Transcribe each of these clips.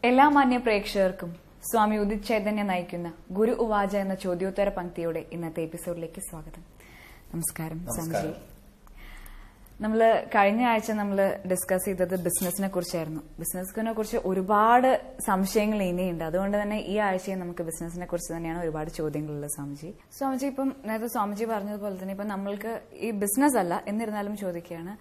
എല്ലാ മാന്യ പ്രേക്ഷകർക്കും സ്വാമി ഉദിത് ചൈതന്യ നയിക്കുന്ന ഗുരു ഉവാച എന്ന ചോദ്യോത്തര പങ്ക്തിയുടെ ഇന്നത്തെ എപ്പിസോഡിലേക്ക് സ്വാഗതം. നമസ്കാരം സ്വാമിജി. നമ്മള് കഴിഞ്ഞ ആഴ്ച നമ്മള് ഡിസ്കസ് ചെയ്തത് ബിസിനസിനെ കുറിച്ചായിരുന്നു. ബിസിനസിനെ കുറിച്ച് ഒരുപാട് സംശയങ്ങൾ ഇനിയുണ്ട്. അതുകൊണ്ട് തന്നെ ഈ ആഴ്ചയും നമുക്ക് ബിസിനസിനെ കുറിച്ച് തന്നെയാണ് ഒരുപാട് ചോദ്യങ്ങളുള്ളത്. സ്വാമിജി ഇപ്പം നേരത്തെ സ്വാമിജി പറഞ്ഞതുപോലെ തന്നെ ഇപ്പം നമ്മൾക്ക് ഈ ബിസിനസ് അല്ല എന്നിരുന്നാലും ചോദിക്കുകയാണ്,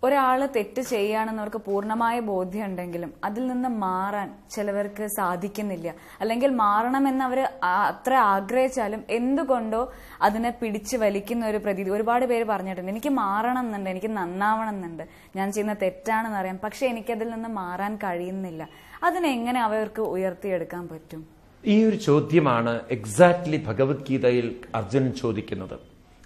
ഒരാള് തെറ്റ് ചെയ്യുകയാണെന്ന് അവർക്ക് പൂർണ്ണമായ ബോധ്യം ഉണ്ടെങ്കിലും അതിൽ നിന്ന് മാറാൻ ചിലവർക്ക് സാധിക്കുന്നില്ല, അല്ലെങ്കിൽ മാറണമെന്ന് അവർ അത്ര ആഗ്രഹിച്ചാലും എന്തുകൊണ്ടോ അതിനെ പിടിച്ചു വലിക്കുന്ന ഒരു പ്രതീതി ഒരുപാട് പേര് പറഞ്ഞിട്ടുണ്ട്. എനിക്ക് മാറണം എന്നുണ്ട്, എനിക്ക് നന്നാവണം എന്നുണ്ട്, ഞാൻ ചെയ്യുന്ന തെറ്റാണെന്ന് അറിയാം, പക്ഷെ എനിക്കതിൽ നിന്ന് മാറാൻ കഴിയുന്നില്ല. അതിനെങ്ങനെ അവർക്ക് ഉയർത്തിയെടുക്കാൻ പറ്റും? ഈ ഒരു ചോദ്യമാണ് എക്സാക്ട്ലി ഭഗവത്ഗീതയിൽ അർജുനൻ ചോദിക്കുന്നത്.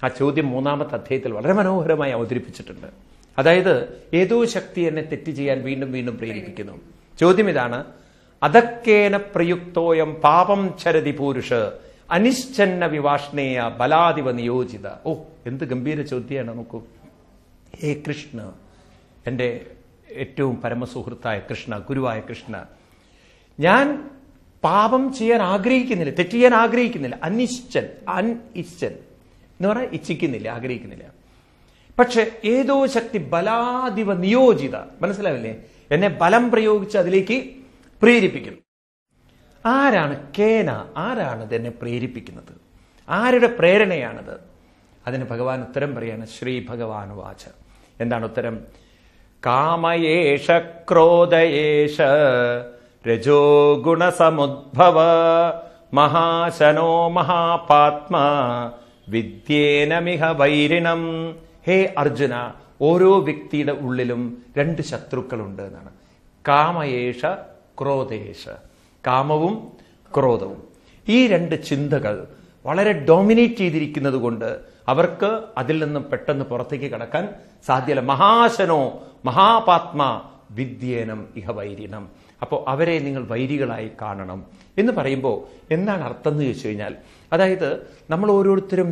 ആ ചോദ്യം 3-ാമത്തെ അധ്യായത്തിൽ വളരെ മനോഹരമായി അവതരിപ്പിച്ചിട്ടുണ്ട്. അതായത് ഏതോ ശക്തി എന്നെ തെറ്റ് ചെയ്യാൻ വീണ്ടും വീണ്ടും പ്രേരിപ്പിക്കുന്നു. ചോദ്യം ഇതാണ്, അധക്കേന പ്രയുക്തോയം പാപം ചരതി പൂരുഷ അനിശ്ചന്ന വിവാഷ്ണേയ ബലാദിവ നിയോജിത. ഓ, എന്ത് ഗംഭീര ചോദ്യമാണ്. നോക്കൂ, ഹേ കൃഷ്ണ, എൻ്റെ ഏറ്റവും പരമസുഹൃത്തായ കൃഷ്ണ, ഗുരുവായ കൃഷ്ണ, ഞാൻ പാപം ചെയ്യാൻ ആഗ്രഹിക്കുന്നില്ല, തെറ്റ് ചെയ്യാൻ ആഗ്രഹിക്കുന്നില്ല. അനിശ്ചൻ എന്ന് പറഞ്ഞാൽ ഇച്ഛിക്കുന്നില്ല, ആഗ്രഹിക്കുന്നില്ല. പക്ഷെ ഏതോ ശക്തി ബലാദിവ നിയോജിത, മനസ്സിലാവില്ലേ, എന്നെ ബലം പ്രയോഗിച്ച് അതിലേക്ക് പ്രേരിപ്പിക്കുന്നു. ആരാണ് കേന? ആരാണ് എന്നെ പ്രേരിപ്പിക്കുന്നത്? ആരുടെ പ്രേരണയാണത്? അതിന് ഭഗവാൻ ഉത്തരം പറയാണ്. ശ്രീ ഭഗവാൻ വാച. എന്താണ് ഉത്തരം? കാമയേഷ ക്രോധയേഷ രജോ ഗുണസമുദ്ഭവ മഹാശനോ മഹാപാത്മ വിദ്യേനമിഹ വൈരിണം. ഹേ അർജുന, ഓരോ വ്യക്തിയുടെ ഉള്ളിലും 2 ശത്രുക്കളുണ്ട് എന്നാണ്. കാമയേഷ ക്രോധേഷ, കാമവും ക്രോധവും. ഈ 2 ചിന്തകൾ വളരെ ഡോമിനേറ്റ് ചെയ്തിരിക്കുന്നത് കൊണ്ട് അവർക്ക് അതിൽ നിന്നും പെട്ടെന്ന് പുറത്തേക്ക് കടക്കാൻ സാധ്യമല്ല. മഹാശനോ മഹാപാത്മ വിദ്യേനം ഇഹ വൈരിണം. അപ്പോൾ അവരെ നിങ്ങൾ വൈരികളായി കാണണം എന്ന് പറയുമ്പോൾ എന്താണ് അർത്ഥം എന്ന് ചോദിച്ചു കഴിഞ്ഞാൽ, അതായത് നമ്മൾ ഓരോരുത്തരും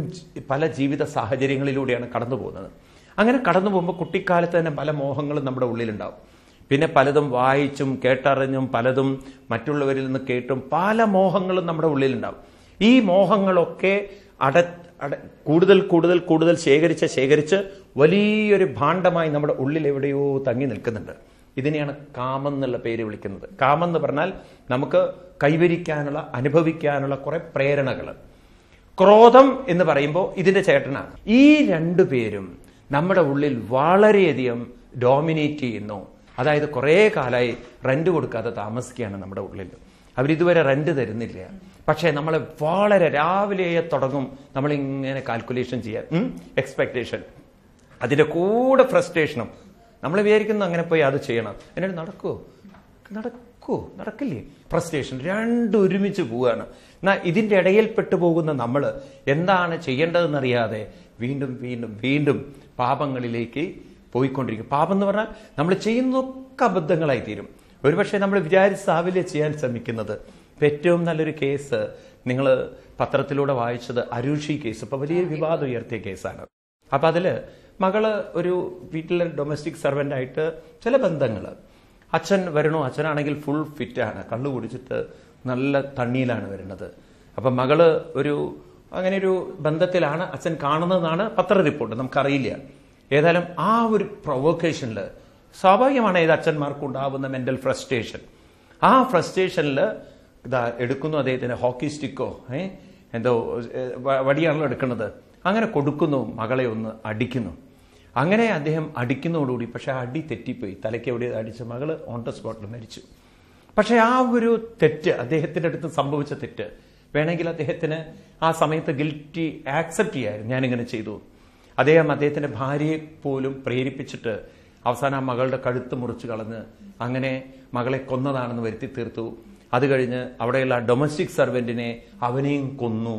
പല ജീവിത സാഹചര്യങ്ങളിലൂടെയാണ് കടന്നു പോകുന്നത്. അങ്ങനെ കടന്നു പോകുമ്പോൾ കുട്ടിക്കാലത്ത് തന്നെ പല മോഹങ്ങളും നമ്മുടെ ഉള്ളിലുണ്ടാവും. പിന്നെ പലതും വായിച്ചും കേട്ടറിഞ്ഞും പലതും മറ്റുള്ളവരിൽ നിന്ന് കേട്ടും പല മോഹങ്ങളും നമ്മുടെ ഉള്ളിലുണ്ടാവും. ഈ മോഹങ്ങളൊക്കെ കൂടുതൽ കൂടുതൽ കൂടുതൽ ശേഖരിച്ച് വലിയൊരു ഭാണ്ഡമായി നമ്മുടെ ഉള്ളിൽ എവിടെയോ തങ്ങി നിൽക്കുന്നുണ്ട്. ഇതിനെയാണ് കാമം എന്നുള്ള പേര് വിളിക്കുന്നത്. കാമം എന്ന് പറഞ്ഞാൽ നമുക്ക് കൈവരിക്കാനുള്ള, അനുഭവിക്കാനുള്ള കുറെ പ്രേരണകൾ. ക്രോധം എന്ന് പറയുമ്പോൾ ഇതിന്റെ ചേട്ടനാണ്. ഈ 2 പേരും നമ്മുടെ ഉള്ളിൽ വളരെയധികം ഡോമിനേറ്റ് ചെയ്യുന്നു. അതായത് കുറെ കാലമായി റെന്റ് കൊടുക്കാതെ താമസിക്കുകയാണ് നമ്മുടെ ഉള്ളിൽ. അവരിതുവരെ റെന്റ് തരുന്നില്ല. പക്ഷെ നമ്മളെ വളരെ രാവിലെ തുടങ്ങും നമ്മളിങ്ങനെ കാൽക്കുലേഷൻ ചെയ്യാൻ, എക്സ്പെക്ടേഷൻ, അതിന്റെ കൂടെ ഫ്രസ്ട്രേഷനും. നമ്മൾ വിചാരിക്കുന്നു അങ്ങനെ പോയി അത് ചെയ്യണം, എന്നോട് നടക്കില്ലേ, ഫ്രസ്ട്രേഷൻ, 2 ഒരുമിച്ച് പോവുകയാണ്. എന്നാൽ ഇതിന്റെ ഇടയിൽപ്പെട്ടു പോകുന്ന നമ്മൾ എന്താണ് ചെയ്യേണ്ടതെന്നറിയാതെ വീണ്ടും വീണ്ടും വീണ്ടും പാപങ്ങളിലേക്ക് പോയിക്കൊണ്ടിരിക്കും. പാപം എന്ന് പറഞ്ഞാൽ നമ്മൾ ചെയ്യുന്നൊക്കെ അബദ്ധങ്ങളായി തീരും. ഒരുപക്ഷെ നമ്മൾ വിചാരിച്ചാവില്ല ചെയ്യാൻ ശ്രമിക്കുന്നത്. ഏറ്റവും നല്ലൊരു കേസ് നിങ്ങൾ പത്രത്തിലൂടെ വായിച്ചത് അരൂഷി കേസ്. ഇപ്പൊ വലിയൊരു വിവാദം ഉയർത്തിയ കേസാണ്. അപ്പൊ അതില് മകള് ഒരു വീട്ടിലെ ഡൊമസ്റ്റിക് സർവന്റ് ആയിട്ട് ചില ബന്ധങ്ങൾ, അച്ഛൻ വരണു, അച്ഛനാണെങ്കിൽ ഫുൾ ഫിറ്റാണ്, കള്ളു കുടിച്ചിട്ട് നല്ല തണ്ണിയിലാണ് വരുന്നത്. അപ്പൊ മകള് അങ്ങനെ ഒരു ബന്ധത്തിലാണ് അച്ഛൻ കാണുന്നതെന്നാണ് പത്ര റിപ്പോർട്ട്, നമുക്കറിയില്ല. ഏതായാലും ആ ഒരു പ്രൊവോക്കേഷനിൽ സ്വാഭാവികമാണ് ഏത് അച്ഛന്മാർക്ക് ഉണ്ടാവുന്ന മെന്റൽ ഫ്രസ്ട്രേഷൻ. ആ ഫ്രസ്ട്രേഷനിൽ ഇതാ എടുക്കുന്നു അദ്ദേഹത്തിന് ഹോക്കി സ്റ്റിക്കോ എന്തോ വടിയാണല്ലോ എടുക്കുന്നത്, അങ്ങനെ കൊടുക്കുന്നു, മകളെ ഒന്ന് അടിക്കുന്നു. അങ്ങനെ അദ്ദേഹം അടിക്കുന്നതോടുകൂടി പക്ഷെ അടി തെറ്റിപ്പോയി, തലയ്ക്ക് എവിടെ അടിച്ച മകള് ഓൺ ദ സ്പോട്ടിൽ മരിച്ചു. പക്ഷെ ആ ഒരു തെറ്റ്, അദ്ദേഹത്തിന്റെ അടുത്ത് സംഭവിച്ച തെറ്റ്, വേണമെങ്കിൽ അദ്ദേഹത്തിന് ആ സമയത്ത് ഗിൽറ്റി ആക്സെപ്റ്റ് ചെയ്യായിരുന്നു, ഞാനിങ്ങനെ ചെയ്തു. അദ്ദേഹത്തിന്റെ ഭാര്യയെ പോലും പ്രേരിപ്പിച്ചിട്ട് അവസാനം ആ മകളുടെ കഴുത്ത് മുറിച്ച് കളഞ്ഞ് അങ്ങനെ മകളെ കൊന്നതാണെന്ന് വരുത്തി തീർത്തു. അത് കഴിഞ്ഞ് അവിടെയുള്ള ഡൊമസ്റ്റിക് സർവന്റിനെ അവനെയും കൊന്നു.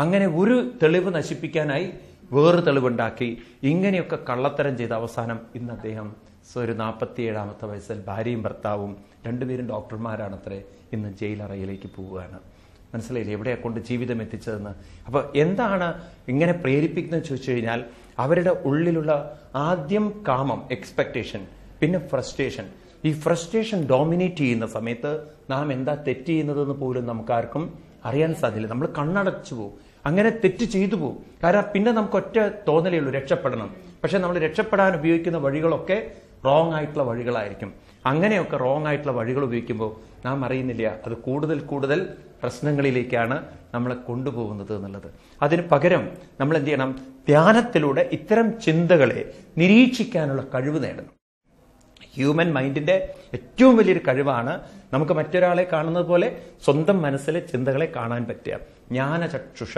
അങ്ങനെ ഒരു തെളിവ് നശിപ്പിക്കാനായി വേറെ തെളിവുണ്ടാക്കി. ഇങ്ങനെയൊക്കെ കള്ളത്തരം ചെയ്ത അവസാനം ഇന്ന് അദ്ദേഹം ഒരു 47-ാമത്തെ വയസ്സിൽ ഭാര്യയും ഭർത്താവും 2 പേരും ഡോക്ടർമാരാണത്രേ, ഇന്ന് ജയിലറയിലേക്ക് പോവുകയാണ്. മനസ്സിലായില്ലേ എവിടെയാ കൊണ്ട് ജീവിതം എത്തിച്ചതെന്ന്? അപ്പൊ എന്താണ് ഇങ്ങനെ പ്രേരിപ്പിക്കുന്നത് ചോദിച്ചു കഴിഞ്ഞാൽ, അവരുടെ ഉള്ളിലുള്ള ആദ്യം കാമം, എക്സ്പെക്ടേഷൻ, പിന്നെ ഫ്രസ്ട്രേഷൻ, ഈ ഫ്രസ്ട്രേഷൻ ഡോമിനേറ്റ് ചെയ്യുന്ന സമയത്ത് നാം എന്താ തെറ്റ് ചെയ്യുന്നതെന്ന് പോലും നമുക്കാർക്കും അറിയാൻ സാധ്യല്ല. നമ്മൾ കണ്ണടച്ചു പോകും, അങ്ങനെ തെറ്റ് ചെയ്തു പോകും. കാരണം പിന്നെ നമുക്ക് ഒറ്റ തോന്നലേ ഉള്ളൂ, രക്ഷപ്പെടണം. പക്ഷെ നമ്മൾ രക്ഷപ്പെടാൻ ഉപയോഗിക്കുന്ന വഴികളൊക്കെ റോങ് ആയിട്ടുള്ള വഴികളായിരിക്കും. അങ്ങനെയൊക്കെ റോങ് ആയിട്ടുള്ള വഴികൾ ഉപയോഗിക്കുമ്പോൾ നാം അറിയുന്നില്ല അത് കൂടുതൽ കൂടുതൽ പ്രശ്നങ്ങളിലേക്കാണ് നമ്മളെ കൊണ്ടുപോകുന്നത് എന്നുള്ളത്. അതിന് പകരം നമ്മൾ എന്ത് ചെയ്യണം? ധ്യാനത്തിലൂടെ ഇത്തരം ചിന്തകളെ നിരീക്ഷിക്കാനുള്ള കഴിവ് നേടണം. ഹ്യൂമൻ മൈൻഡിന്റെ ഏറ്റവും വലിയൊരു കഴിവാണ് നമുക്ക് മറ്റൊരാളെ കാണുന്നത് പോലെ സ്വന്തം മനസ്സിലെ ചിന്തകളെ കാണാൻ പറ്റുക. ജ്ഞാനചക്ഷുഷ.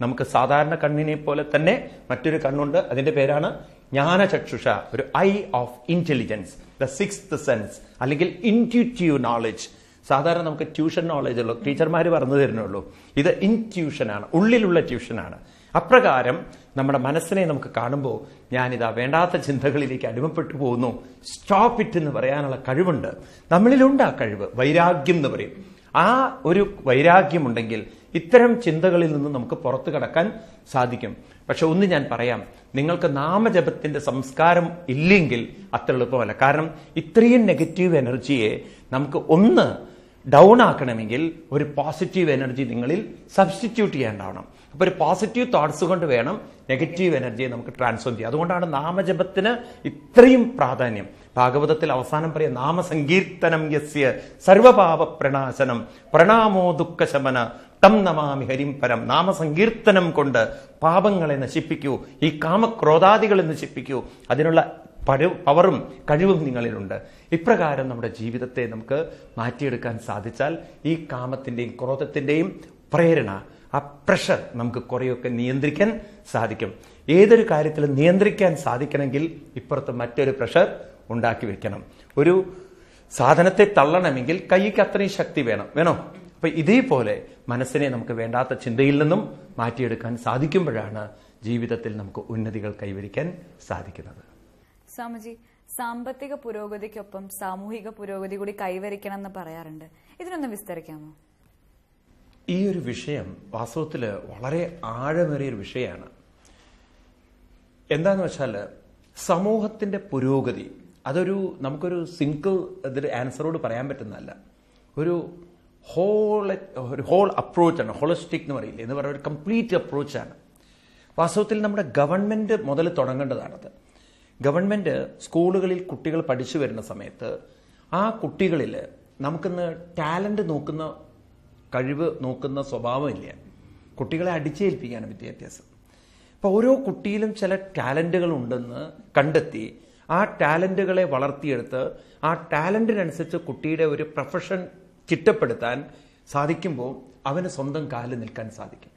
നമുക്ക് സാധാരണ കണ്ണിനെ പോലെ തന്നെ മറ്റൊരു കണ്ണുണ്ട്, അതിന്റെ പേരാണ് ജ്ഞാനചക്ഷുഷ. ഒരു I of intelligence, the sixth sense, അല്ലെങ്കിൽ ഇൻറ്റ്യൂറ്റീവ് നോളജ്. സാധാരണ നമുക്ക് ട്യൂഷൻ നോളജ് ഉള്ളൂ, ടീച്ചർമാർ പറഞ്ഞു തരുന്നുള്ളൂ. ഇത് ഇൻറ്റ്യൂഷനാണ്, ഉള്ളിലുള്ള ട്യൂഷനാണ്. അപ്രകാരം നമ്മുടെ മനസ്സിനെ നമുക്ക് കാണുമ്പോൾ ഞാനിതാ വേണ്ടാത്ത ചിന്തകളിലേക്ക് അടിമപ്പെട്ടു പോകുന്നു, സ്റ്റോപ്പ് ഇറ്റ് എന്ന് പറയാനുള്ള കഴിവുണ്ട്. നമ്മളിലുണ്ട് ആ കഴിവ്. വൈരാഗ്യം എന്ന് പറയും. ആ ഒരു വൈരാഗ്യമുണ്ടെങ്കിൽ ഇത്തരം ചിന്തകളിൽ നിന്ന് നമുക്ക് പുറത്തു കടക്കാൻ സാധിക്കും. പക്ഷെ ഒന്ന് ഞാൻ പറയാം, നിങ്ങൾക്ക് നാമജപത്തിന്റെ സംസ്കാരം ഇല്ലെങ്കിൽ അത്ര എളുപ്പമല്ല. കാരണം ഇത്രയും നെഗറ്റീവ് എനർജിയെ നമുക്ക് ഒന്ന് ഡൗൺ ആക്കണമെങ്കിൽ ഒരു പോസിറ്റീവ് എനർജി നിങ്ങളിൽ സബ്സ്റ്റിറ്റ്യൂട്ട് ചെയ്യാണ്ടാവണം. അപ്പൊ ഒരു പോസിറ്റീവ് തോട്ട്സ് കൊണ്ട് വേണം നെഗറ്റീവ് എനർജിയെ നമുക്ക് ട്രാൻസ്ഫോം ചെയ്യാം. അതുകൊണ്ടാണ് നാമജപത്തിന് ഇത്രയും പ്രാധാന്യം. ഭാഗവതത്തിൽ അവസാനം പറയാം, നാമസങ്കീർത്തനം യസ്യ സർവപാപ പ്രണാശനം പ്രണാമോ ദുഃഖശമന തം നമാമി ഹരിം പരം. നാമസങ്കീർത്തനം കൊണ്ട് പാപങ്ങളെ നശിപ്പിക്കൂ, ഈ കാമക്രോധാദികളെ നശിപ്പിക്കൂ. അതിനുള്ള പവറും കഴിവും നിങ്ങളിലുണ്ട്. ഇപ്രകാരം നമ്മുടെ ജീവിതത്തെ നമുക്ക് മാറ്റിയെടുക്കാൻ സാധിച്ചാൽ ഈ കാമത്തിന്റെയും ക്രോധത്തിന്റെയും പ്രേരണ, ആ പ്രഷർ നമുക്ക് കുറെയൊക്കെ നിയന്ത്രിക്കാൻ സാധിക്കും. ഏതൊരു കാര്യത്തിലും നിയന്ത്രിക്കാൻ സാധിക്കണമെങ്കിൽ ഇപ്പുറത്ത് മറ്റൊരു പ്രഷർ ഉണ്ടാക്കി വെക്കണം. ഒരു സാധനത്തെ തള്ളണമെങ്കിൽ കൈക്ക് അത്രയും ശക്തി വേണോ? അപ്പൊ ഇതേപോലെ മനസ്സിനെ നമുക്ക് വേണ്ടാത്ത ചിന്തയിൽ നിന്നും മാറ്റിയെടുക്കാൻ സാധിക്കുമ്പോഴാണ് ജീവിതത്തിൽ നമുക്ക് ഉന്നതികൾ കൈവരിക്കാൻ സാധിക്കുന്നത്. സ്വാമിജി, സാമ്പത്തിക പുരോഗതിക്കൊപ്പം സാമൂഹിക പുരോഗതി കൂടി കൈവരിക്കണം എന്ന് പറയാറുണ്ട്. ഇതിനൊന്ന് വിസ്തരിക്കാമോ? ഈ ഒരു വിഷയം വാസ്തവത്തിൽ വളരെ ആഴമേറിയൊരു വിഷയമാണ്. എന്താന്ന് വെച്ചാൽ സമൂഹത്തിന്റെ പുരോഗതി നമുക്കൊരു സിംഗിൾ ആൻസറോട് പറയാൻ പറ്റുന്നതല്ല. ഒരു ഹോൾ അപ്രോച്ചാണ്. ഹോളിസ്റ്റിക് എന്ന് പറയില്ലേ, എന്ന് പറയുന്ന ഒരു കംപ്ലീറ്റ് അപ്രോച്ചാണ്. വാസ്തവത്തിൽ നമ്മുടെ ഗവൺമെന്റ് മുതൽ തുടങ്ങേണ്ടതാണത്. ഗവൺമെന്റ് സ്കൂളുകളിൽ കുട്ടികൾ പഠിച്ചു വരുന്ന സമയത്ത് ആ കുട്ടികളിൽ നമുക്കിന്ന് ടാലന്റ് നോക്കുന്ന, കഴിവ് നോക്കുന്ന സ്വഭാവമില്ല. കുട്ടികളെ അടിച്ചേൽപ്പിക്കാണ് വിദ്യാഭ്യാസം. അപ്പൊ ഓരോ കുട്ടിയിലും ചില ടാലന്റുകൾ ഉണ്ടെന്ന് കണ്ടെത്തി ആ ടാലന്റുകളെ വളർത്തിയെടുത്ത് ആ ടാലന്റിനനുസരിച്ച് കുട്ടിയുടെ ഒരു പ്രൊഫഷൻ ചിട്ടപ്പെടുത്താൻ സാധിക്കുമ്പോൾ അവന് സ്വന്തം കാലിൽ നിൽക്കാൻ സാധിക്കും.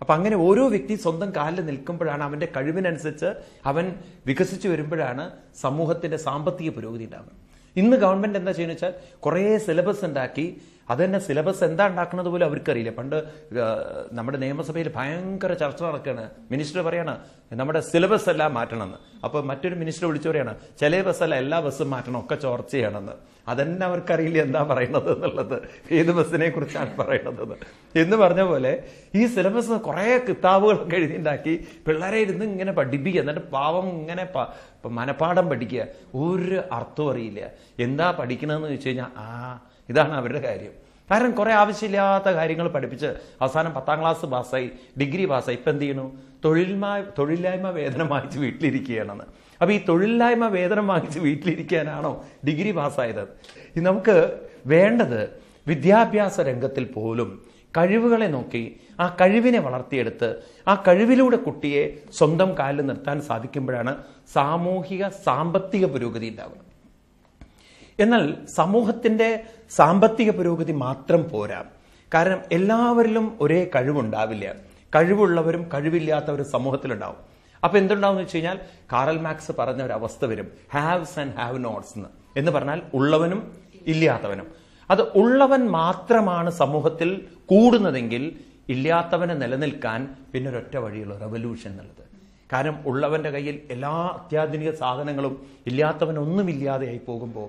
അപ്പൊ അങ്ങനെ ഓരോ വ്യക്തി സ്വന്തം കാലിൽ നിൽക്കുമ്പോഴാണ് അവന്റെ കഴിവിനനുസരിച്ച് അവൻ വികസിച്ചു വരുമ്പോഴാണ് സമൂഹത്തിന്റെ സാമ്പത്തിക പുരോഗതി ഉണ്ടാകുന്നത്. ഇന്ന് ഗവൺമെന്റ് എന്താ ചെയ്യുന്നത് വെച്ചാൽ കുറേ സിലബസ് ഉണ്ടാക്കി, അത് തന്നെ സിലബസ് എന്താ ഉണ്ടാക്കുന്നത് പോലും അവർക്കറിയില്ല. പണ്ട് നമ്മുടെ നിയമസഭയിൽ ഭയങ്കര ചർച്ച നടക്കുകയാണ്. മിനിസ്റ്റർ പറയാണ് നമ്മുടെ സിലബസ് എല്ലാം മാറ്റണമെന്ന്. അപ്പൊ മറ്റൊരു മിനിസ്റ്റർ വിളിച്ചു പറയാണ് ചില ബസ്സല്ല എല്ലാ ബസ്സും മാറ്റണം, ഒക്കെ ചോർച്ച ചെയ്യണമെന്ന്. അതന്നെ അവർക്കറിയില്ല എന്താ പറയുന്നത് എന്നുള്ളത്, ഏത് ബസ്സിനെ കുറിച്ചാണ് പറയുന്നത് എന്ന് പറഞ്ഞ പോലെ ഈ സിലബസ് കുറെ കിതാബുകളൊക്കെ എഴുതിണ്ടാക്കി പിള്ളേരെ ഇരുന്ന് ഇങ്ങനെ പഠിപ്പിക്കുക. എന്നിട്ട് പാവം ഇങ്ങനെ മനപ്പാഠം പഠിക്കുക. ഒരു അർത്ഥവും അറിയില്ല. എന്താ പഠിക്കണമെന്ന് ചോദിച്ചു കഴിഞ്ഞാൽ ഇതാണ് അവരുടെ കാര്യം. കാരണം കുറെ ആവശ്യമില്ലാത്ത കാര്യങ്ങൾ പഠിപ്പിച്ച് അവസാനം 10ാം ക്ലാസ് പാസ്സായി, ഡിഗ്രി പാസ്സായി. ഇപ്പൊ എന്ത് ചെയ്യണു? തൊഴിലില്ലായ്മ വേതനം വാങ്ങിച്ച് വീട്ടിലിരിക്കുകയാണെന്ന്. അപ്പൊ ഈ തൊഴിലില്ലായ്മ വേതനം വാങ്ങിച്ച് വീട്ടിലിരിക്കാനാണോ ഡിഗ്രി പാസ്സായത്? നമുക്ക് വേണ്ടത് വിദ്യാഭ്യാസ രംഗത്തിൽ പോലും കഴിവുകളെ നോക്കി ആ കഴിവിനെ വളർത്തിയെടുത്ത് ആ കഴിവിലൂടെ കുട്ടിയെ സ്വന്തം കാലിൽ നിർത്താൻ സാധിക്കുമ്പോഴാണ് സാമൂഹിക സാമ്പത്തിക പുരോഗതി ഉണ്ടാകുന്നത്. എന്നാൽ സമൂഹത്തിന്റെ സാമ്പത്തിക പുരോഗതി മാത്രം പോരാ. കാരണം എല്ലാവരിലും ഒരേ കഴിവുണ്ടാവില്ല. കഴിവുള്ളവരും കഴിവില്ലാത്തവരും സമൂഹത്തിലുണ്ടാവും. അപ്പൊ എന്തുണ്ടാവും എന്ന് വെച്ച് കഴിഞ്ഞാൽ കാറൽ മാർക്സ് പറഞ്ഞ ഒരു അവസ്ഥ വരും, ഹാവ്സ് ആൻഡ് ഹാവ് നോട്ട്സ് എന്ന് പറഞ്ഞാൽ ഉള്ളവനും ഇല്ലാത്തവനും. അത് ഉള്ളവൻ മാത്രമാണ് സമൂഹത്തിൽ കൂടുന്നതെങ്കിൽ ഇല്ലാത്തവനെ നിലനിൽക്കാൻ പിന്നെ ഒരൊറ്റ വഴിയുള്ളൂ, റെവല്യൂഷൻ എന്നുള്ളത്. കാരണം ഉള്ളവന്റെ കയ്യിൽ എല്ലാ അത്യാധുനിക സാധനങ്ങളും ഇല്ലാത്തവനൊന്നുമില്ലാതെയായി പോകുമ്പോൾ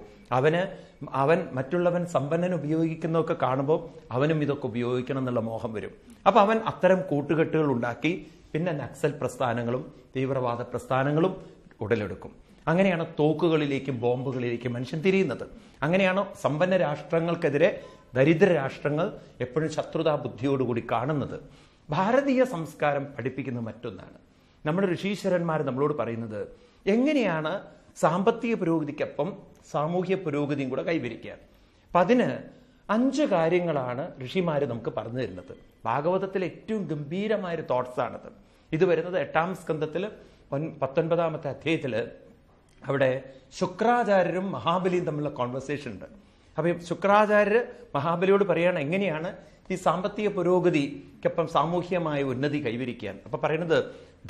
അവൻ മറ്റുള്ളവൻ സമ്പന്നൻ ഉപയോഗിക്കുന്നതൊക്കെ കാണുമ്പോൾ അവനും ഇതൊക്കെ ഉപയോഗിക്കണം എന്നുള്ള മോഹം വരും. അപ്പൊ അവൻ അത്തരം കൂട്ടുകെട്ടുകൾ ഉണ്ടാക്കി പിന്നെ നക്സൽ പ്രസ്ഥാനങ്ങളും തീവ്രവാദ പ്രസ്ഥാനങ്ങളും ഉടലെടുക്കും. അങ്ങനെയാണ് തോക്കുകളിലേക്കും ബോംബുകളിലേക്കും മനുഷ്യൻ തിരിയുന്നത്. അങ്ങനെയാണ് സമ്പന്ന രാഷ്ട്രങ്ങൾക്കെതിരെ ദരിദ്ര രാഷ്ട്രങ്ങൾ എപ്പോഴും ശത്രുതാ ബുദ്ധിയോടുകൂടി കാണുന്നത്. ഭാരതീയ സംസ്കാരം പഠിപ്പിക്കുന്ന മറ്റൊന്നാണ്. നമ്മുടെ ഋഷീശ്വരന്മാർ നമ്മളോട് പറയുന്നത് എങ്ങനെയാണ് സാമ്പത്തിക പുരോഗതിക്കൊപ്പം സാമൂഹ്യ പുരോഗതിയും കൂടെ കൈവരിക്കുക. അപ്പം അതിന് 5 കാര്യങ്ങളാണ് ഋഷിമാര് നമുക്ക് പറഞ്ഞു തരുന്നത്. ഭാഗവതത്തിലെ ഏറ്റവും ഗംഭീരമായൊരു തോട്ട്സ് ആണത്. ഇത് വരുന്നത് 8ാം സ്കന്ധത്തിൽ 19ാമത്തെ അധ്യായത്തില് അവിടെ ശുക്രാചാര്യരും മഹാബലിയും തമ്മിലുള്ള കോൺവെർസേഷൻ ഉണ്ട്. അപ്പൊ ശുക്രാചാര്യര് മഹാബലിയോട് പറയാണ് എങ്ങനെയാണ് ഈ സാമ്പത്തിക പുരോഗതിക്കൊപ്പം സാമൂഹ്യമായ ഉന്നതി കൈവരിക്കാൻ. അപ്പൊ പറയുന്നത്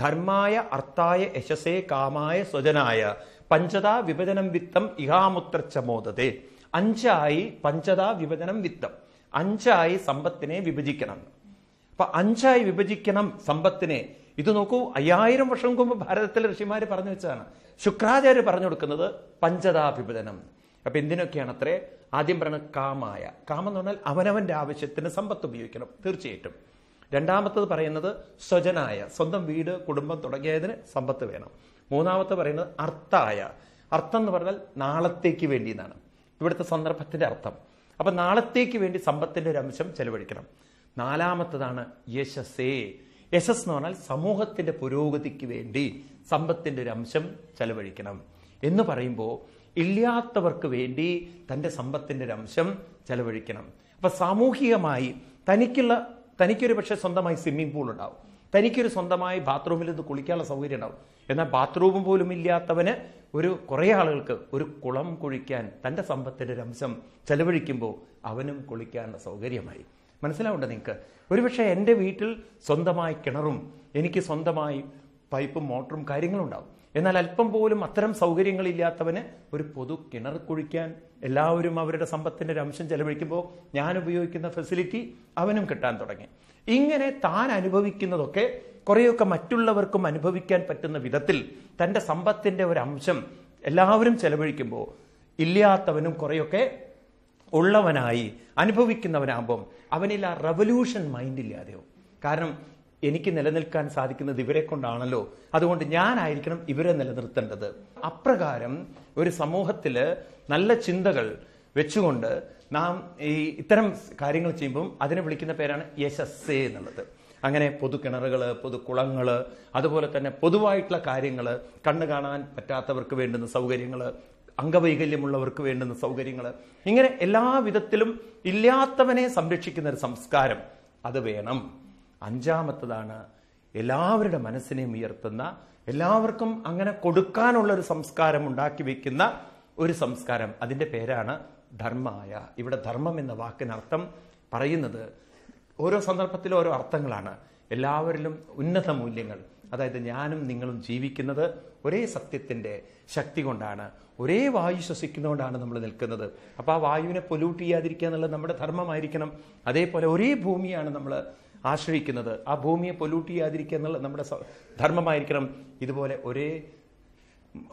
ധർമായ അർത്ഥായ യശസേ കാമായ സ്വജനായ പഞ്ചതാ വിഭജനം വിത്തം ഇഹാമുത്രച്ചമോദതേ. 5 പഞ്ചതാ വിഭജനം വിത്തം, 5 സമ്പത്തിനെ വിഭജിക്കണം. അപ്പൊ 5 വിഭജിക്കണം സമ്പത്തിനെ. ഇത് നോക്കൂ, 5000 വർഷം മുമ്പ് ഭാരതത്തിലെ ഋഷിമാര് പറഞ്ഞു വെച്ചതാണ്. ശുക്രാചാര്യ പറഞ്ഞു കൊടുക്കുന്നത് പഞ്ചതാ വിഭജനം. അപ്പൊ എന്തിനൊക്കെയാണ് അത്രേ? ആദ്യം പറയുന്നത് കാമായ. കാമം എന്ന് പറഞ്ഞാൽ അവനവന്റെ ആവശ്യത്തിന് സമ്പത്ത് ഉപയോഗിക്കണം, തീർച്ചയായിട്ടും. രണ്ടാമത്തത് പറയുന്നത് സ്വജനായ, സ്വന്തം വീട് കുടുംബം തുടങ്ങിയതിന് സമ്പത്ത് വേണം. മൂന്നാമത്തെ പറയുന്നത് അർത്ഥായ. അർത്ഥം എന്ന് പറഞ്ഞാൽ നാളത്തേക്ക് വേണ്ടി എന്നാണ് ഇവിടുത്തെ സന്ദർഭത്തിന്റെ അർത്ഥം. അപ്പൊ നാളത്തേക്ക് വേണ്ടി സമ്പത്തിന്റെ ഒരു അംശം ചെലവഴിക്കണം. നാലാമത്തതാണ് യശസ്സേ. യശസ് എന്ന് പറഞ്ഞാൽ സമൂഹത്തിന്റെ പുരോഗതിക്ക് വേണ്ടി സമ്പത്തിന്റെ ഒരു അംശം ചെലവഴിക്കണം എന്ന് പറയുമ്പോൾ ഇല്ലാത്തവർക്ക് വേണ്ടി തന്റെ സമ്പത്തിന്റെ ഒരു അംശം ചെലവഴിക്കണം. അപ്പൊ സാമൂഹികമായി തനിക്കൊരു പക്ഷെ സ്വന്തമായി സ്വിമ്മിംഗ് പൂൾ ഉണ്ടാവും, തനിക്കൊരു സ്വന്തമായി ബാത്റൂമിൽ നിന്ന് കുളിക്കാനുള്ള സൗകര്യം ഉണ്ടാവും. എന്നാൽ ബാത്റൂം പോലും ഇല്ലാത്തവന് കുറെ ആളുകൾക്ക് ഒരു കുളം കുഴിക്കാൻ തന്റെ സമ്പത്തിന്റെ ഒരു അംശം ചെലവഴിക്കുമ്പോൾ അവനും കുളിക്കാനുള്ള സൗകര്യമായി. മനസ്സിലാവുണ്ട് നിങ്ങൾക്ക്? ഒരുപക്ഷെ എൻ്റെ വീട്ടിൽ സ്വന്തമായി കിണറും എനിക്ക് സ്വന്തമായി പൈപ്പും മോട്ടറും കാര്യങ്ങളും ഉണ്ടാവും. എന്നാൽ അല്പം പോലും അത്തരം സൗകര്യങ്ങളില്ലാത്തവന് ഒരു പൊതു കിണർ കുഴിക്കാൻ എല്ലാവരും അവരുടെ സമ്പത്തിന്റെ ഒരു അംശം ചെലവഴിക്കുമ്പോൾ ഞാൻ ഉപയോഗിക്കുന്ന ഫെസിലിറ്റി അവനും കിട്ടാൻ തുടങ്ങി. ഇങ്ങനെ താൻ അനുഭവിക്കുന്നതൊക്കെ കുറെയൊക്കെ മറ്റുള്ളവർക്കും അനുഭവിക്കാൻ പറ്റുന്ന വിധത്തിൽ തന്റെ സമ്പത്തിന്റെ ഒരു അംശം എല്ലാവരും ചെലവഴിക്കുമ്പോൾ ഇല്ലാത്തവനും കുറെയൊക്കെ ഉള്ളവനായി അനുഭവിക്കുന്നവനാകുമ്പം അവനിൽ ആ റവല്യൂഷൻ മൈൻഡ് ഇല്ലാതെയാവും. കാരണം എനിക്ക് നിലനിൽക്കാൻ സാധിക്കുന്നത് ഇവരെ കൊണ്ടാണല്ലോ, അതുകൊണ്ട് ഞാനായിരിക്കണം ഇവരെ നിലനിർത്തേണ്ടത്. അപ്രകാരം ഒരു സമൂഹത്തില് നല്ല ചിന്തകൾ വെച്ചുകൊണ്ട് നാം ഇത്തരം കാര്യങ്ങൾ ചെയ്യുമ്പം അതിനെ വിളിക്കുന്ന പേരാണ് യശസ്സേ എന്നുള്ളത്. അങ്ങനെ പൊതു കിണറുകള്, പൊതു കുളങ്ങള്, അതുപോലെ തന്നെ പൊതുവായിട്ടുള്ള കാര്യങ്ങള്, കണ്ണു കാണാൻ പറ്റാത്തവർക്ക് വേണ്ടുന്ന സൗകര്യങ്ങള്, അംഗവൈകല്യമുള്ളവർക്ക് വേണ്ടുന്ന സൗകര്യങ്ങള്, ഇങ്ങനെ എല്ലാ വിധത്തിലും ഇല്ലാത്തവനെ സംരക്ഷിക്കുന്ന ഒരു സംസ്കാരം അത് വേണം. 5ാമത്തതാണ് എല്ലാവരുടെ മനസ്സിനെയും ഉയർത്തുന്ന, എല്ലാവർക്കും അങ്ങനെ കൊടുക്കാനുള്ള ഒരു സംസ്കാരം ഉണ്ടാക്കി വെക്കുന്ന ഒരു സംസ്കാരം. അതിന്റെ പേരാണ് ധർമായ. ഇവിടെ ധർമ്മം എന്ന വാക്കിനർത്ഥം പറയുന്നത് ഓരോ സന്ദർഭത്തിലും ഓരോ അർത്ഥങ്ങളാണ്. എല്ലാവരിലും ഉന്നത മൂല്യങ്ങൾ, അതായത് ഞാനും നിങ്ങളും ജീവിക്കുന്നത് ഒരേ സത്യത്തിന്റെ ശക്തി കൊണ്ടാണ്, ഒരേ വായു ശ്വസിക്കുന്നതുകൊണ്ടാണ് നമ്മൾ നിൽക്കുന്നത്. അപ്പൊ ആ വായുവിനെ പൊല്യൂട്ട് ചെയ്യാതിരിക്കുക എന്നുള്ളത് നമ്മുടെ ധർമ്മമായിരിക്കണം. അതേപോലെ ഒരേ ഭൂമിയാണ് നമ്മൾ ആശ്രയിക്കുന്നത്, ആ ഭൂമിയെ പൊല്യൂട്ട് ചെയ്യാതിരിക്കുക എന്നുള്ളത് നമ്മുടെ ധർമ്മമായിരിക്കണം. ഇതുപോലെ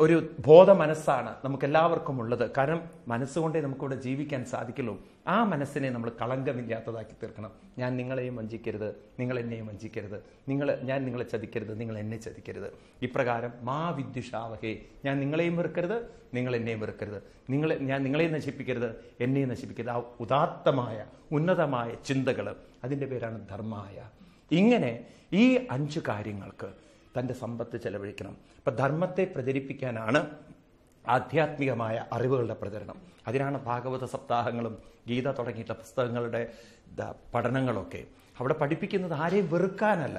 ഒരു ബോധ മനസ്സാണ് നമുക്ക് എല്ലാവർക്കും ഉള്ളത്. കാരണം മനസ്സുകൊണ്ടേ നമുക്കിവിടെ ജീവിക്കാൻ സാധിക്കുള്ളൂ. ആ മനസ്സിനെ നമ്മൾ കളങ്കമില്ലാത്തതാക്കി തീർക്കണം. ഞാൻ നിങ്ങളെയും വഞ്ചിക്കരുത്, നിങ്ങൾ എന്നെയും വഞ്ചിക്കരുത്, ഞാൻ നിങ്ങളെ ചതിക്കരുത്, നിങ്ങൾ എന്നെ ചതിക്കരുത്. ഇപ്രകാരം മാ വിദ്യുഷാവഹേ, ഞാൻ നിങ്ങളെയും വെറുക്കരുത്, നിങ്ങൾ എന്നെയും വെറുക്കരുത്, ഞാൻ നിങ്ങളെയും നശിപ്പിക്കരുത്, എന്നെയും നശിപ്പിക്കരുത്. ആ ഉദാത്തമായ ഉന്നതമായ ചിന്തകൾ, അതിൻ്റെ പേരാണ് ധർമായ. ഇങ്ങനെ ഈ 5 കാര്യങ്ങൾക്ക് തൻ്റെ സമ്പത്ത് ചെലവഴിക്കണം. അപ്പൊ ധർമ്മത്തെ പ്രചരിപ്പിക്കാനാണ് ആധ്യാത്മികമായ അറിവുകളുടെ പ്രചരണം. അതിനാണ് ഭാഗവത സപ്താഹങ്ങളും ഗീത തുടങ്ങിയിട്ടുള്ള പുസ്തകങ്ങളുടെ പഠനങ്ങളൊക്കെ. അവിടെ പഠിപ്പിക്കുന്നത് ആരെയും വെറുക്കാനല്ല,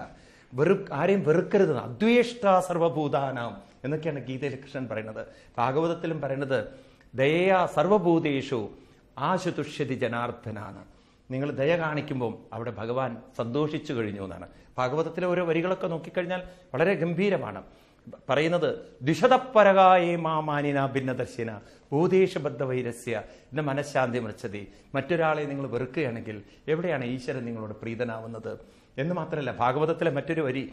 ആരെയും വെറുക്കരുത്, അദ്വേഷ്ട സർവഭൂതാനാം എന്നൊക്കെയാണ് ഗീതയിൽ കൃഷ്ണൻ പറയുന്നത്. ഭാഗവതത്തിലും പറയുന്നത് ദയയാ സർവഭൂതേഷു ആശുതുഷ്യതി ജനാർദ്ദനാണ്. നിങ്ങൾ ദയ കാണിക്കുമ്പോൾ അവിടെ ഭഗവാൻ സന്തോഷിച്ചു കഴിഞ്ഞു എന്നാണ്. ഭാഗവതത്തിലെ ഓരോ വരികളൊക്കെ നോക്കിക്കഴിഞ്ഞാൽ വളരെ ഗംഭീരമാണ്. പറയുന്നത് ദ്വിഷതപ്പരകായേ മാമാനിന ഭിന്നദർശിന ഭൂതേശബദ്ധ വൈരസ്യ എന്ന മനഃശാന്തി മൃച്ഛതി. മറ്റൊരാളെ നിങ്ങൾ വെറുക്കുകയാണെങ്കിൽ എവിടെയാണ് ഈശ്വരൻ നിങ്ങളോട് പ്രീതനാവുന്നത് എന്ന് മാത്രമല്ല, ഭാഗവതത്തിലെ മറ്റൊരു വരി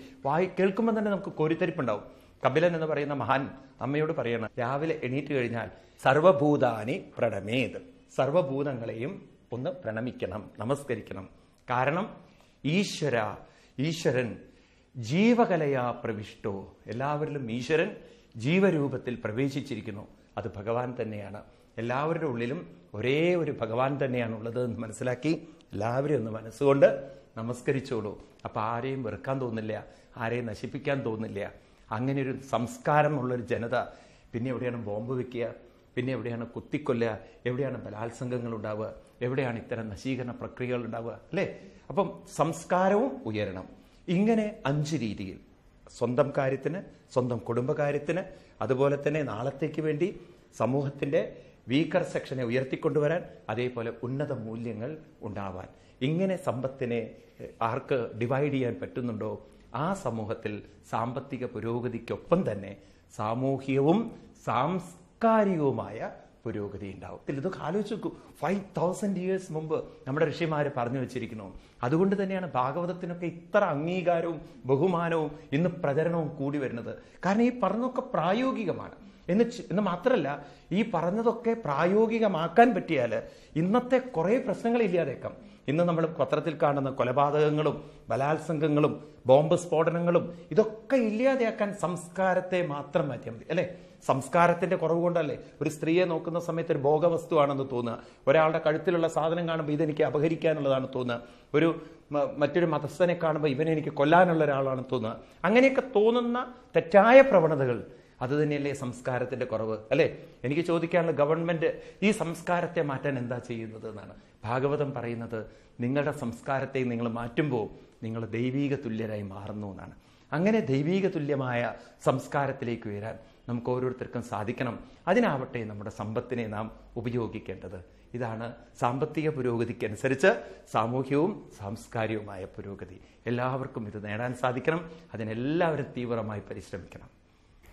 കേൾക്കുമ്പോൾ തന്നെ നമുക്ക് കോരിത്തരിപ്പുണ്ടാവും. കപിലൻ എന്ന് പറയുന്ന മഹാൻ അമ്മയോട് പറയണം, രാവിലെ എണീറ്റ് കഴിഞ്ഞാൽ സർവഭൂതാനി പ്രണമേത്, സർവഭൂതങ്ങളെയും ഒന്ന് പ്രണമിക്കണം, നമസ്കരിക്കണം. കാരണം ഈശ്വരൻ ജീവകലയാ പ്രവിഷ്ടോ, എല്ലാവരിലും ഈശ്വരൻ ജീവരൂപത്തിൽ പ്രവേശിച്ചിരിക്കുന്നു. അത് ഭഗവാൻ തന്നെയാണ്. എല്ലാവരുടെ ഉള്ളിലും ഒരേ ഒരു ഭഗവാൻ തന്നെയാണുള്ളത് എന്ന് മനസ്സിലാക്കി എല്ലാവരും ഒന്ന് മനസ്സുകൊണ്ട് നമസ്കരിച്ചോളൂ. അപ്പൊ ആരെയും വെറുക്കാൻ തോന്നില്ല, ആരെയും നശിപ്പിക്കാൻ തോന്നില്ല. അങ്ങനെ ഒരു സംസ്കാരമുള്ളൊരു ജനത പിന്നെ എവിടെയാണ് ബോംബ് വെക്കുക, പിന്നെ എവിടെയാണ് കുത്തിക്കൊല്ലുക, എവിടെയാണ് ബലാത്സംഗങ്ങൾ ഉണ്ടാവുക, എവിടെയാണ് ഇത്തരം നശീകരണ പ്രക്രിയകൾ ഉണ്ടാവുക, അല്ലേ? അപ്പം സംസ്കാരവും ഉയരണം. ഇങ്ങനെ 5 രീതിയിൽ സ്വന്തം കാര്യത്തിന്, സ്വന്തം കുടുംബകാര്യത്തിന്, അതുപോലെ തന്നെ നാളത്തേക്ക് വേണ്ടി സമൂഹത്തിന്റെ വീക്കർ സെക്ഷനെ ഉയർത്തിക്കൊണ്ടുവരാൻ, അതേപോലെ ഉന്നത മൂല്യങ്ങൾ ഉണ്ടാവാൻ, ഇങ്ങനെ സമ്പത്തിനെ ആർക്ക് ഡിവൈഡ് ചെയ്യാൻ പറ്റുന്നുണ്ടോ ആ സമൂഹത്തിൽ സാമ്പത്തിക പുരോഗതിക്കൊപ്പം തന്നെ സാമൂഹികവും സാംസ്കാരികവുമായ പുരോഗതി ഉണ്ടാവും. ഇതൊക്കെ ആലോചിച്ച് നോക്കൂ. 5000 years മുമ്പ് നമ്മുടെ ഋഷിമാര് പറഞ്ഞു വെച്ചിരിക്കുന്നു. അതുകൊണ്ട് തന്നെയാണ് ഭാഗവതത്തിനൊക്കെ ഇത്ര അംഗീകാരവും ബഹുമാനവും ഇന്ന് പ്രചരണവും കൂടി വരുന്നത്. കാരണം ഈ പറഞ്ഞതൊക്കെ പ്രായോഗികമാണ് എന്ന് മാത്രമല്ല, ഈ പറഞ്ഞതൊക്കെ പ്രായോഗികമാക്കാൻ പറ്റിയാൽ ഇന്നത്തെ കുറെ പ്രശ്നങ്ങൾ ഇല്ലാതേക്കാം. ഇന്ന് നമ്മൾ പത്രത്തിൽ കാണുന്ന കൊലപാതകങ്ങളും ബലാത്സംഗങ്ങളും ബോംബ് സ്ഫോടനങ്ങളും ഇതൊക്കെ ഇല്ലാതെയാക്കാൻ സംസ്കാരത്തെ മാത്രം മാറ്റിയാൽ മതി, അല്ലെ? സംസ്കാരത്തിന്റെ കുറവ് കൊണ്ടല്ലേ ഒരു സ്ത്രീയെ നോക്കുന്ന സമയത്ത് ഒരു ഭോഗവസ്തുവാണെന്ന് തോന്നുക, ഒരാളുടെ കഴുത്തിലുള്ള സാധനം കാണുമ്പോൾ ഇതെനിക്ക് അപഹരിക്കാനുള്ളതാണ് തോന്നുക, മറ്റൊരു മതസ്ഥനെ കാണുമ്പോൾ ഇവനെ എനിക്ക് കൊല്ലാനുള്ള ഒരാളാണെന്ന് തോന്നുക. അങ്ങനെയൊക്കെ തോന്നുന്ന തെറ്റായ പ്രവണതകൾ അത് തന്നെയല്ലേ സംസ്കാരത്തിന്റെ കുറവ്, അല്ലെ? എനിക്ക് ചോദിക്കാനുള്ള, ഗവൺമെന്റ് ഈ സംസ്കാരത്തെ മാറ്റാൻ എന്താ ചെയ്യുന്നത് എന്നാണ്. ഭാഗവതം പറയുന്നത് നിങ്ങളുടെ സംസ്കാരത്തെ നിങ്ങൾ മാറ്റുമ്പോൾ നിങ്ങൾ ദൈവീക തുല്യരായി മാറുന്നു എന്നാണ്. അങ്ങനെ ദൈവീക തുല്യമായ സംസ്കാരത്തിലേക്ക് ഉയരാൻ നമുക്ക് ഓരോരുത്തർക്കും സാധിക്കണം. അതിനാവട്ടെ നമ്മുടെ സമ്പത്തിനെ നാം ഉപയോഗിക്കേണ്ടത്. ഇതാണ് സാമ്പത്തിക പുരോഗതിക്കനുസരിച്ച് സാമൂഹ്യവും സാംസ്കാരികവുമായ പുരോഗതി. എല്ലാവർക്കും ഇത് നേടാൻ സാധിക്കണം. അതിനെല്ലാവരും തീവ്രമായി പരിശ്രമിക്കണം.